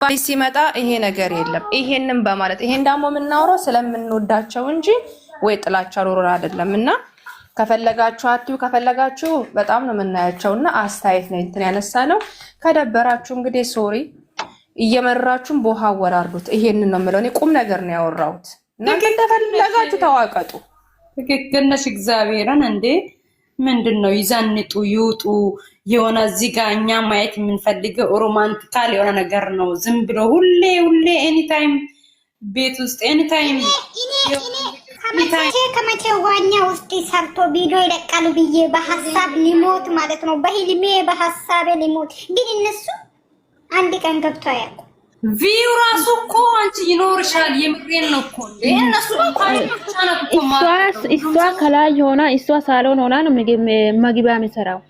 ሲመጣ ይሄ ነገር የለም። ይሄንን በማለት ይሄን ደግሞ የምናወራው ስለምንወዳቸው እንጂ ወይ ጥላቻ ኖሮ አይደለም። እና ከፈለጋችሁ አትዩ፣ ከፈለጋችሁ በጣም ነው የምናያቸውና አስተያየት ነው እንትን ያነሳ ነው። ከደበራችሁ እንግዲህ ሶሪ እየመራችሁን በውሃ አወራርዱት። ይሄንን ነው የምለው። እኔ ቁም ነገር ነው ያወራሁት። እናንተ እንደፈለጋችሁ ተዋቀጡ። ትክክል ነሽ። እግዚአብሔርን እንዴ ምንድነው ይዘንጡ ይውጡ። የሆነ እዚህ ጋር እኛ ማየት የምንፈልገው ሮማንቲካል የሆነ ነገር ነው። ዝም ብሎ ሁሌ ኤኒ ታይም ቤት ውስጥ ኤኒ ታይም ከመቼ ዋኛ ውስጥ ሰርቶ ቪዲዮ ይለቃሉ ብዬ በሐሳብ ሊሞት ማለት ነው። በህልሜ በሐሳቤ ሊሞት ግን እነሱ አንድ ቀን ገብቶ ያውቁ ቪው ራሱ እኮ አንቺ ይኖርሻል። የምሬን ነው እኮ እነሱ እሷ ከላይ ሆና እሷ ሳሎን ሆና ነው መግቢያ የሚሰራው።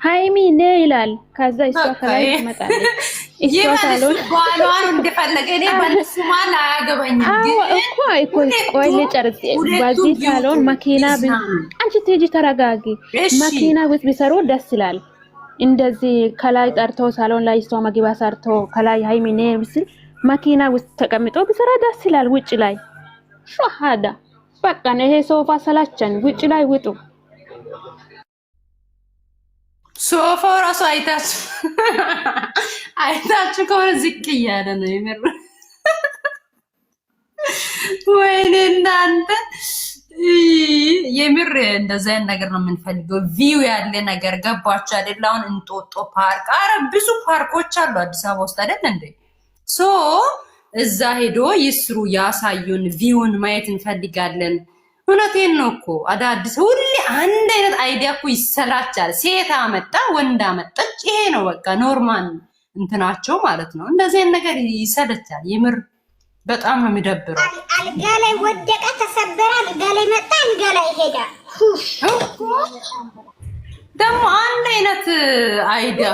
ሃይሚ ነይ ይላል። ከዛ እሷ ከላይ ትመጣለች። እሷ ሳሎን ባሏን እንደፈለገ እኔ ባልሱ ማል አያገባኝም። እኮ ቆይ ልጨርስ። በዚህ ሳሎን መኪና አንቺ ትሄጂ ተረጋጊ። መኪና ውስጥ ቢሰሩ ደስ ይላል። እንደዚህ ከላይ ጠርቶ ሳሎን ላይ እሷ መግቢያ ሰርቶ ከላይ ሃይሚ ነይ ምስል መኪና ውስጥ ተቀምጦ ቢሰራ ደስ ይላል። ውጭ ላይ ሸሃዳ በቃ ነው። ይሄ ሶፋ ሰላቸን። ውጭ ላይ ውጡ። ሶፋው ራሱ አይታችሁ ከሆነ ዝቅ እያለ ነው የምር። ወይኔ እናንተ የምር እንደዚህ አይነት ነገር ነው የምንፈልገው። ቪው ያለ ነገር ገባችሁ አይደል? አሁን እንጦጦ ፓርክ፣ አረ ብዙ ፓርኮች አሉ አዲስ አበባ ውስጥ አይደል እንዴ? ሶ እዛ ሄዶ ይስሩ፣ ያሳዩን፣ ቪውን ማየት እንፈልጋለን። እውነቴን ነው እኮ አዳዲስ ሁሌ አንድ አይነት አይዲያ እኮ ይሰላቻል። ሴት አመጣ ወንድ አመጣች፣ ይሄ ነው በቃ ኖርማል እንትናቸው ማለት ነው። እንደዚህ አይነት ነገር ይሰለቻል የምር በጣም ነው የሚደብረው። አልጋ ላይ ወደቀ፣ ተሰበረ፣ አልጋ ላይ መጣ፣ አልጋ ላይ ሄዳ ደግሞ አንድ አይነት አይዲያ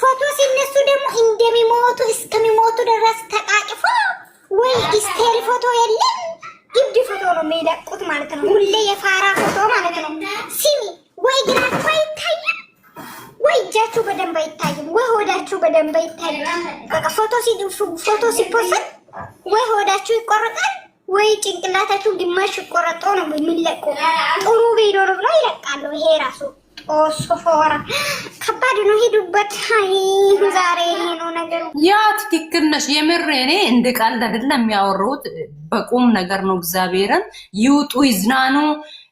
ፎቶ ሲነሱ ደግሞ እንደሚሞቱ እስከሚሞቱ ድረስ ተቃቅፎ ወይ ስቴል ፎቶ የለም ግድ ፎቶ ነው የሚለቁት ማለት ነው። ሁሌ የፋራ ፎቶ ማለት ነው። ሲሚ ወይ ግራችሁ አይታይም ወይ እጃችሁ በደንብ አይታይም ወይ ሆዳችሁ በደንብ አይታይም። በቃ ፎቶ ሲፖስት ወይ ሆዳችሁ ይቆረጣል ወይ ጭንቅላታችሁ ግማሽ ይቆረጦ ነው የሚለቁ። ጥሩ ቪዲዮ ነው ብለው ይለቃሉ። ይሄ ራሱ ሶፎራ ከባድ ነው። ሄዱበት። አይ ዛሬ ነው ነገሩ። ያ ትክክል ነሽ የምር። እኔ እንደ ቀልድ አይደለም የሚያወሩት በቁም ነገር ነው። እግዚአብሔርን ይውጡ፣ ይዝናኑ፣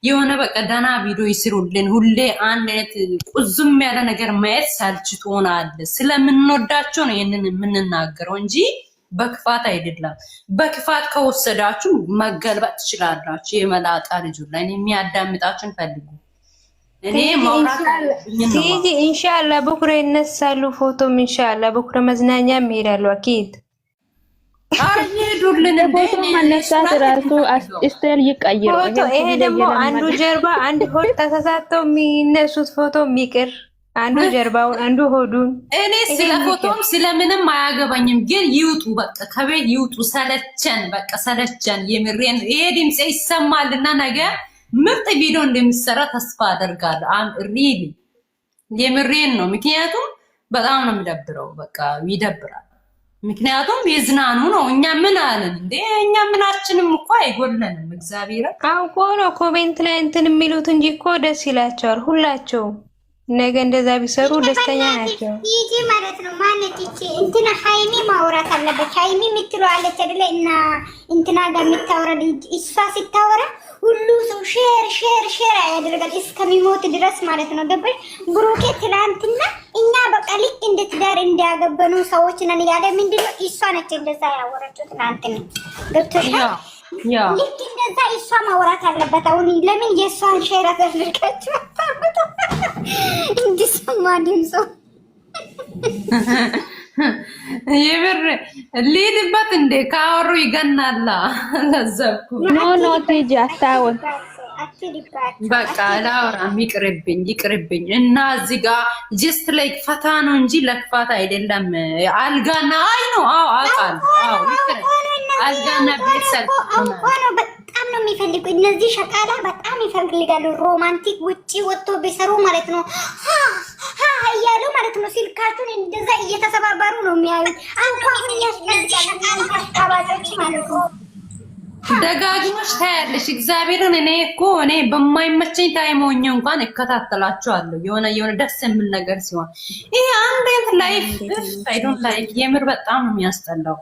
የሆነ በቃ ደህና ቪዲዮ ይስሩልን። ሁሌ አንድ አይነት ቁዝም ያለ ነገር ማየት ሳልችቶናል። ስለምንወዳቸው ነው ይሄንን የምንናገረው እንጂ በክፋት አይደለም። በክፋት ከወሰዳችሁ መገልበጥ ትችላላችሁ። የመላጣ ልጅ ላይ የሚያዳምጣችሁን ፈልጉ። እኔ ማውራት ሲጂ ኢንሻአላህ በኩረ ይነሳሉ። ፎቶም ኢንሻአላህ በኩረ መዝናኛ ይሄዳሉ። አኪድ አርሄዱልን ፎቶ መነሳት ራሱ ስታይል ይቀይሩ። ፎቶ ይሄ ደግሞ አንዱ ጀርባ አንድ ሆድ ተሳሳተው የሚነሱት ፎቶ የሚቀር አንዱ ጀርባውን አንዱ ሆዱን። እኔ ስለ ፎቶም ስለምንም አያገባኝም፣ ግን ይውጡ በቃ ከቤት ይውጡ። ሰለቸን በቃ ሰለቸን። የምሬን ይሄ ድምጽ ይሰማልና ነገር ምርጥ ቪዲዮ እንደሚሰራ ተስፋ አደርጋለሁ። ሪሊ የምሬን ነው። ምክንያቱም በጣም ነው የሚደብረው። በቃ ይደብራል። ምክንያቱም የዝናኑ ነው። እኛ ምን አለን እንዴ? እኛ ምናችንም እኮ አይጎልንም። እግዚአብሔር አውቆ ነው ኮሜንት ላይ እንትን የሚሉት እንጂ እኮ ደስ ይላቸዋል ሁላቸው። ነገ እንደዛ ቢሰሩ ደስተኛ ናቸው። ይጂ ማለት ነው። ማለት ይቺ እንትና ሃይሚ ማውራት አለበት። ሃይሚ የምትለው አለች አይደለ? እና እንትና ጋር የምታወራ እሷ ሲታወራ ሁሉ ሰው ሼር ያደርጋል እስከሚሞት ድረስ ማለት ነው። ገባሽ? ብሩኬ ትላንትና እኛ በቃ ልክ እንደ ትዳር እንዲያገበኑ ሰዎች ነን ያለ ምንድነው? እሷ ነች እንደዛ ያወራችው ትላንትና። ገብቶሻል? ልክ እንደዛ እሷ ማውራት አለበት። አሁን ለምን የእሷን ሼር አደረጋችሁ? እንዲሰማ ድምፁ የምር ሊድበት እንደ ካወሩ ይገናላ። ለዘብኩ ኖ ቲጂ አታውን በቃ ላውራም ይቅርብኝ። እና እዚህ ጋር ጀስት ላይክ ፈታ ነው እንጂ ለክፋት አይደለም። አልጋና አይ ነው አውቃለሁ። አልጋና ቤተሰብ በጣም ነው የሚፈልጉ እነዚህ ሸቃላ በጣም ይፈልጋሉ። ሮማንቲክ ውጪ ወጥቶ ቢሰሩ ማለት ነው። እያሉ ማለት ነው። ስልካችሁን እንደዛ እየተሰባበሩ ነው የሚያዩት። አንኳኩን ያስፈልጋል አባጮች ማለት ነው። ደጋግመሽ ታያለሽ። እግዚአብሔርን እኔ በማይመቸኝ ታይም ሆኜ እንኳን እከታተላቸዋለሁ። የሆነ ደስ የሚል ነገር ሲሆን ይሄ አንድ ላይፍ አይ ዶንት ላይክ የምር በጣም ነው የሚያስጠላው።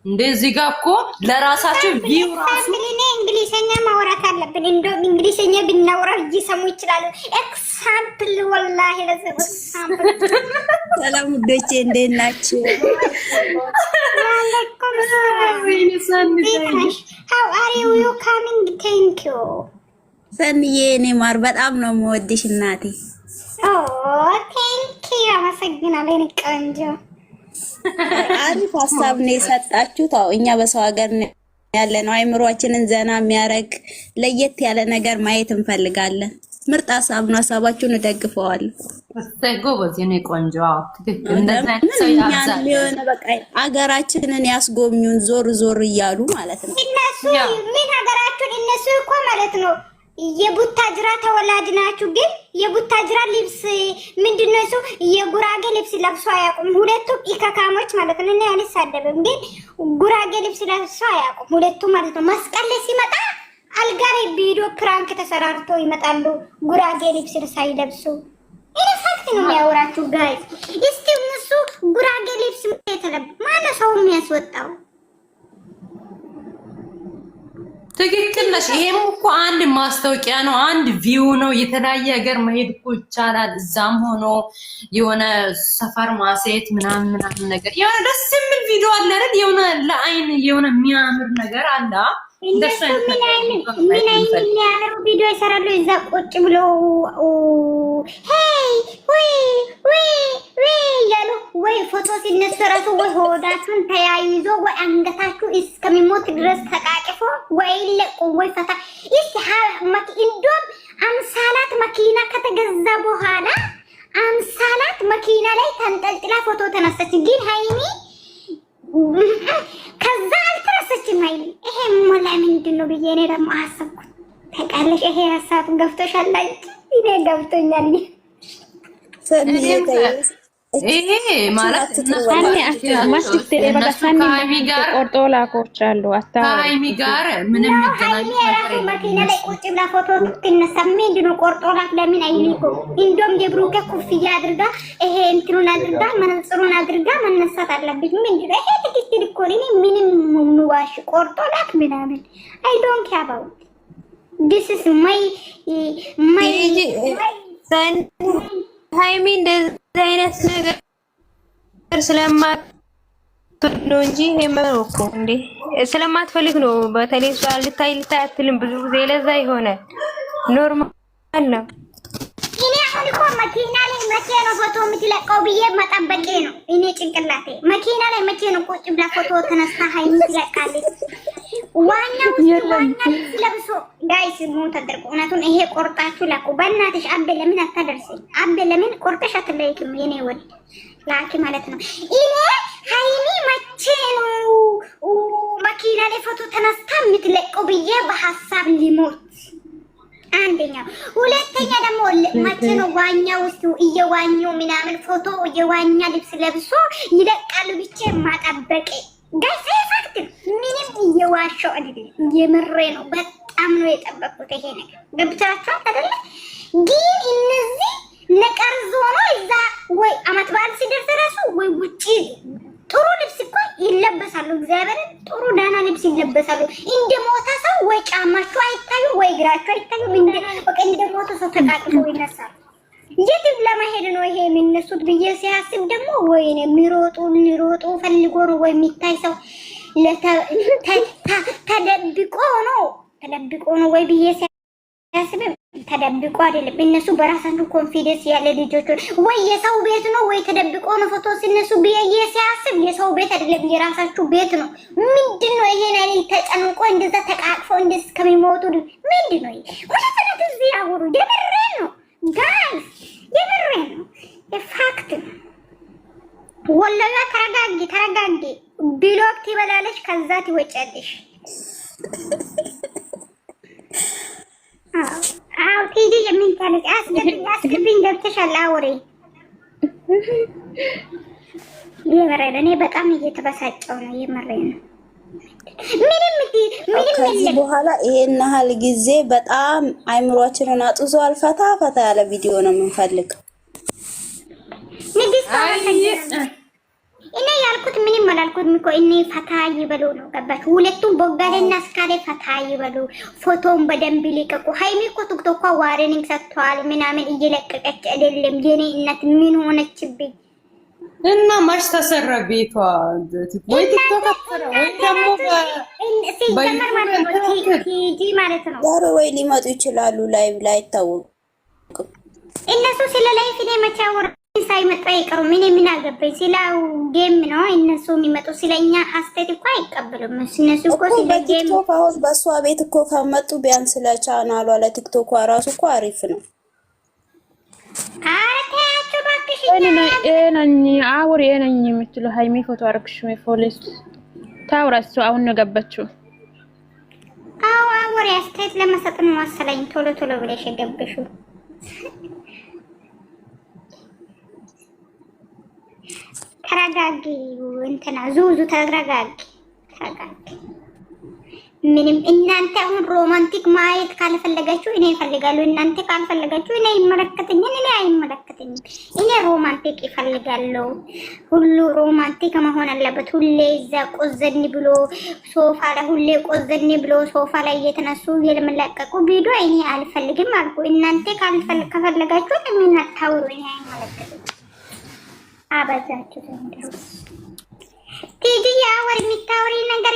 እንደዚህ ጋር እኮ ለራሳቸው ቪው ራሱ እኔ እንግሊዘኛ ማውራት አለብን። እንደው እንግሊዘኛ ብናወራ ይሰሙ ይችላሉ። ኤግዛምፕል ወላሂ ለዚህ ኤግዛምፕል ሰላም ውዶቼ እንዴት ናችሁ? How are you coming? Thank you. ሰንዬ እኔ ማር በጣም ነው የምወድሽ እናቴ። Oh, thank you. አመሰግናለሁ የኔ ቆንጆ። አሪፍ ሀሳብ ነው የሰጣችሁት። አዎ እኛ በሰው ሀገር ያለ ነው አይምሮአችንን ዘና የሚያረግ ለየት ያለ ነገር ማየት እንፈልጋለን። ምርጥ ሀሳብ ነው። ሀሳባችሁን እደግፈዋለሁ። ጎበዝ የኔ ቆንጆ። ትክክል። የሆነ በቃ አገራችንን ያስጎብኙን ዞር ዞር እያሉ ማለት ነው። እነሱ ምን ሀገራችሁን እነሱ እኮ ማለት ነው የቡታጅራ ተወላጅ ናችሁ፣ ግን የቡታጅራ ልብስ ምንድነው እሱ የጉራጌ ልብስ ለብሶ አያውቁም። ሁለቱም ኢከካሞች ማለት ነው። እኔ አልሳደብም፣ ግን ጉራጌ ልብስ ለብሶ አያውቁም ሁለቱ ማለት ነው። መስቀል ላይ ሲመጣ አልጋ ላይ ቪዲዮ ፕራንክ ተሰራርቶ ይመጣሉ ጉራጌ ልብስ ሳይለብሱ። እኔ ፋክት ነው የሚያወራችሁ ጋይስ። እስቲ እነሱ ጉራጌ ልብስ ማነው ሰው የሚያስወጣው? ትክክል ነሽ። ይሄም እኮ አንድ ማስታወቂያ ነው፣ አንድ ቪው ነው። የተለያየ ሀገር መሄድ እኮ ይቻላል። እዛም ሆኖ የሆነ ሰፈር ማሴት ምናምን ነገር የሆነ ደስ የሚል ቪዲዮ አለ አይደል? የሆነ ለአይን የሆነ የሚያምር ነገር አለ። እንደሱ ምን አይነት የሚያምር ቪዲዮ ይሰራሉ። እዛ ቁጭ ብሎ ሄይ ወይ ያሉ ወይ ፎቶ ሲነሱ ራሱ ወይ ሆዳችሁን ተያይዞ ወይ አንገታችሁ እስከሚሞት ድረስ ተቃቅፎ ወይ ለቁ ወይ ፈታ እንደውም አምሳላት መኪና ከተገዛ በኋላ አምሳላት መኪና ላይ ተንጠልጥላ ፎቶ ተነሳች። ግን ሃይሚ ከዛ አልተነሳችም። ሃይሚ ይሄ ሞላ ምንድን ነው ብዬ እኔ ደግሞ አሰብኩት። ታውቃለሽ ይሄ ሀሳብ ገብቶሻል? እኔ ገብቶኛል። ይሄ ማለት ቆርጦ ላኮች አሉ። ከሀይሚ ጋር ምንም የሚገናኝ መኪና ላይ ቁጭ ብላ ፎቶ ትነሳ። ምንድን ነው ቆርጦ ላክ? ለምን አይሊኮ? እንደውም የብሩኬ ኩፍያ አድርጋ ይሄ እንትኑን አድርጋ መነጽሩን አድርጋ መነሳት አለብኝ። ምንድን ነው ይሄ? ትክክል እኮ ነው። ምንም ምዋሽ ቆርጦ ላክ ምናምን አይ ዶንት ኬር አባውት ዲስ ኢዝ ማይ ሃይሚ እንደዚህ አይነት ነገር ስለማትወድ ነው እንጂ ነው እኮ እንዴ ስለማትፈልግ ነው። በተለይ እሷ ልታይ አትልም ብዙ ጊዜ ለዛ ይሆናል። ኖርማል ነው። እኔ አሁን እኮ መኪና ላይ መቼ ነው ፎቶ የምትለቀው ብዬ መጠበቄ ነው። እኔ ጭንቅላቴ መኪና ላይ መቼ ነው ቁጭ ብላ ፎቶ ተነስታ ሃይሚ ትለቃለች? ዋናው ለብሶ ጋይስ ምን ተደርጎ እውነቱን ይሄ ቆርጣችሁ ላኩ። በእናትሽ አቤ ለምን አታደርሰኝ? አቤ ለምን ቆርጠሽ አትለይክም? የኔ ወድ ላኪ ማለት ነው። እኔ ሃይሚ መቼ ነው መኪና ላይ ፎቶ ተነስታ የምትለቀው ብዬ በሐሳብ ሊሞት አንደኛ። ሁለተኛ ደግሞ መቼ ነው ዋኛ ውስጥ እየዋኙ ምናምን ፎቶ የዋኛ ልብስ ለብሶ ይለቃሉ ብቻ ማጠበቅ ጋይስ ፋክት ምንም እየዋሸው አይደለም፣ የምሬ ነው። በጣም ነው የጠበቁት ይሄ ነገር ገብታችሁ አይደለ? ግን እነዚህ ነቀርዞ ነው እዛ ወይ አመት በዓል ሲደርስ ራሱ ወይ ውጪ ጥሩ ልብስ እኮ ይለበሳሉ። እግዚአብሔር ጥሩ ዳና ልብስ ይለበሳሉ። እንደ ሞተ ሰው ወይ ጫማቸው አይታዩ ወይ እግራቸው አይታዩ። እንደ ሞተ ሰው ተቃቅፈው ይነሳሉ። የትም ለመሄድ ነው ይሄ የሚነሱት ብዬ ሲያስብ ደግሞ ወይ የሚሮጡ ሊሮጡ ፈልጎ ነው ወይ የሚታይ ሰው ተደብቆ ነው ወይ ብዬ ሲያስብ ተደብቆ አይደለም። እነሱ በራሳቸው ኮንፊደንስ ያለ ልጆች ወይ የሰው ቤት ነው ወይ ተደብቆ ነው ፎቶ ሲነሱ ብዬ ሲያስብ የሰው ቤት አይደለም የራሳችሁ ቤት ነው። ምንድነው ይሄ ላይ ተጨንቆ እንደዛ ተቃቅፎ እንደዚህ ከሚሞቱ ምንድነው ይሄ? ወለተነት እዚህ አወሩ የምሬ ነው ጋይስ የምሬ ነው። የፋክት ወላሂ ተረጋጊ ብሎክ ትበላለች፣ ከዛ ትወጫለሽ። አዎ ቲጂ የምንታለች አስገብኝ ገብተሻል። አውሬ የመረረ እኔ በጣም እየተበሳጨው ነው የመረረ ነው። ምንም ከዚህ በኋላ ይሄን ያህል ጊዜ በጣም አይምሮአችንን አጥዟል። ፈታ ፈታ ያለ ቪዲዮ ነው የምንፈልግ። እኔ ያልኩት ምንም አላልኩትም እኮ እኔ ፈታ ይበሉ ነው ገባች። ሁለቱም ቦጋሌና አስካለ ፈታ ይበሉ፣ ፎቶውን በደንብ ሊቀቁ። ሃይሚ እኮ ቲክቶክ ዋርኒንግ ሰጥቷል ምናምን እየለቀቀች አይደለም። የኔ እናት ምን ሆነችብኝ? እና ማሽ ተሰራ ቤቷ ወይ ቲክቶክ አፈራ ወይ ደግሞ ሲጀመር ማለት ነው ቲጂ ማለት ነው። ዛሬ ወይ ሊመጡ ይችላሉ ላይቭ ላይ አይታወቅም። እነሱ ስለ ላይፍ እኔ መቻወር ሳይመጣ ይቀሩ ምን አገባኝ? ስለው ጌም ነው እነሱ የሚመጡ ስለኛ አስተት እኮ አይቀበሉም። እነሱ እኮ ስለ ጌም አሁን በሷ ቤት እኮ ከመጡ ቢያንስ ለቻናሏ ለቲክቶክ ራሱ እኮ አሪፍ ነው። አታያችሁ ባክሽ እኔ አውሪ እኔ የምትለው ሃይሚ ፎቶ አርክሽ ወይ ፖሊስ ታውራሱ አሁን ነው ገባችሁ? አዎ አውሪ አስተት ለመሰጥ ነው መሰለኝ። ቶሎ ቶሎ ብለሽ ገበሽው። ተረጋጊ እንትና ዙዙ ተረጋጊ። ምንም እናንተ አሁን ሮማንቲክ ማየት ካልፈለጋችሁ እኔ እፈልጋለሁ። እናንተ ካልፈለጋችሁ እኔ አይመለከተኝም። እኔ አይመለከተኝም። እኔ ሮማንቲክ እፈልጋለሁ። ሁሉ ሮማንቲክ መሆን አለበት። ሁሌ እዛ ቆዘኒ ብሎ ሶፋ ላይ ሁሌ ቆዘኒ ብሎ ሶፋ ላይ እየተነሱ የለመለቀቁ ቪዲዮ እኔ አልፈልግም አልኩ። እናንተ ከፈለጋችሁ ምን አታውሩ። እኔ አይመለከተኝም። አበዛችሁ ዘንድሮ ቲጂ ያወር የሚታወሪ ነገር